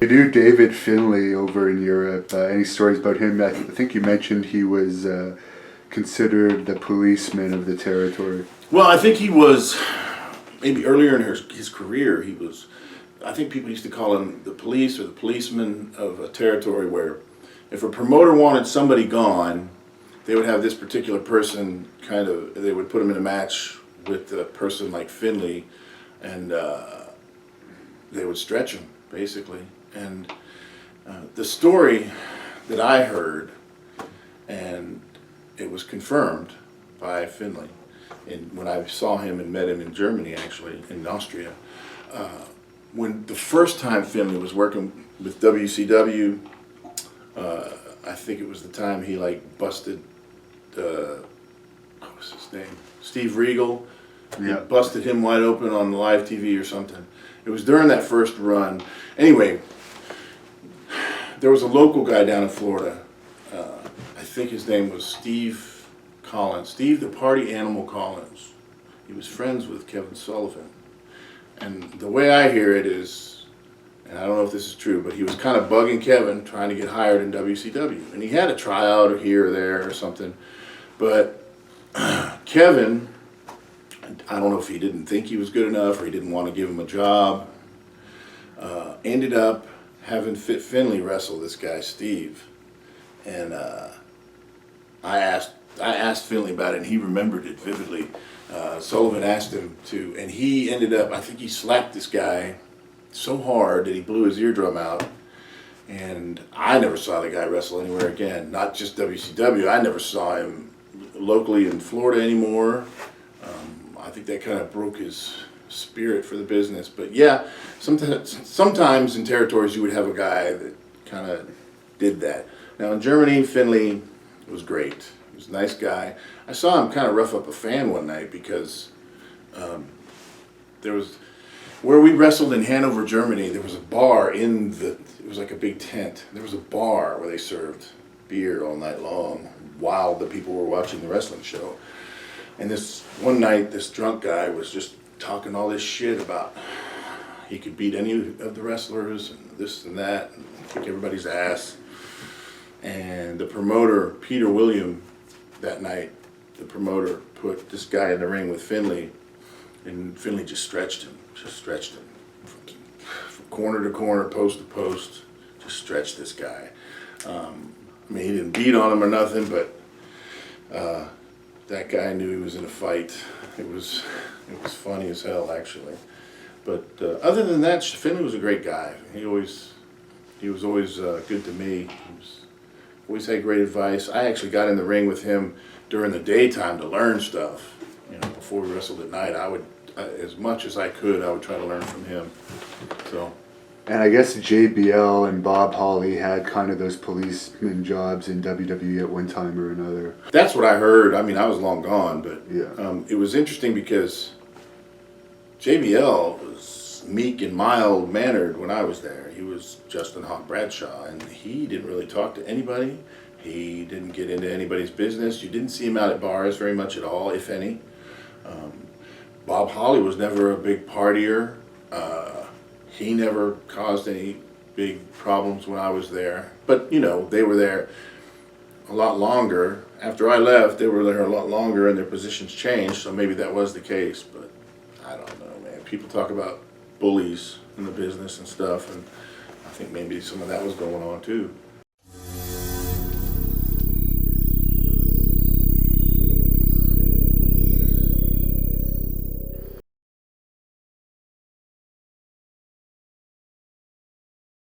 You knew David Finlay over in Europe. Any stories about him? I think you mentioned he was considered the policeman of the territory. Well, I think he was, maybe earlier in his career, he was, I think people used to call him the police or the policeman of a territory, where if a promoter wanted somebody gone, they would have this particular person they would put him in a match with a person like Finlay, and they would stretch him, basically. And the story that I heard, and it was confirmed by Finlay, and when I saw him and met him in Germany, actually, in Austria, when the first time Finlay was working with WCW, I think it was the time he busted, what was his name? Steve Regal. Yeah. He busted him wide open on live TV or something. It was during that first run. Anyway, there was a local guy down in Florida. I think his name was Steve Collins. Steve the Party Animal Collins. He was friends with Kevin Sullivan. And the way I hear it is, and I don't know if this is true, but he was kind of bugging Kevin, trying to get hired in WCW. And he had a tryout or here or there or something. But Kevin, I don't know if he didn't think he was good enough or he didn't want to give him a job, ended up having Fit Finlay wrestle this guy, Steve. And I asked Finlay about it, and he remembered it vividly. Sullivan asked him to, and he ended up, I think he slapped this guy so hard that he blew his eardrum out. And I never saw the guy wrestle anywhere again, not just WCW. I never saw him locally in Florida anymore. I think that kind of broke his spirit for the business. But yeah, sometimes in territories you would have a guy that kind of did that. Now in Germany, Finlay was great. He was a nice guy. I saw him kind of rough up a fan one night because there was, where we wrestled in Hanover, Germany, there was a bar it was like a big tent. There was a bar where they served beer all night long while the people were watching the wrestling show. And this one night, this drunk guy was just talking all this shit about he could beat any of the wrestlers and this and that and kick everybody's ass. And the promoter, Peter William, that night, the promoter put this guy in the ring with Finlay, and Finlay just stretched him from corner to corner, post to post, just stretched this guy. I mean, he didn't beat on him or nothing, but that guy knew he was in a fight. It was funny as hell, actually. But other than that, Finlay was a great guy. He was always good to me. Always had great advice. I actually got in the ring with him during the daytime to learn stuff. You know, before we wrestled at night, I would, as much as I could, I would try to learn from him. So. And I guess JBL and Bob Holly had kind of those policeman jobs in WWE at one time or another. That's what I heard. I mean, I was long gone, but yeah. It was interesting because JBL was meek and mild-mannered when I was there. He was Justin Hawk Bradshaw, and he didn't really talk to anybody. He didn't get into anybody's business. You didn't see him out at bars very much at all, if any. Bob Holly was never a big partier. He never caused any big problems when I was there. But, you know, they were there a lot longer. After I left, they were there a lot longer and their positions changed, so maybe that was the case. But I don't know, man. People talk about bullies in the business and stuff, and I think maybe some of that was going on too.